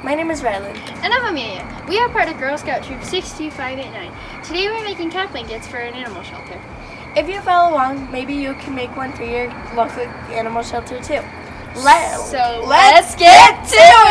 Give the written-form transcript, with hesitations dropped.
My name is Rylan. And I'm Amelia. We are part of Girl Scout Troop 62589. Today we're making cat blankets for an animal shelter. If you follow along, maybe you can make one for your local animal shelter too. Let's get to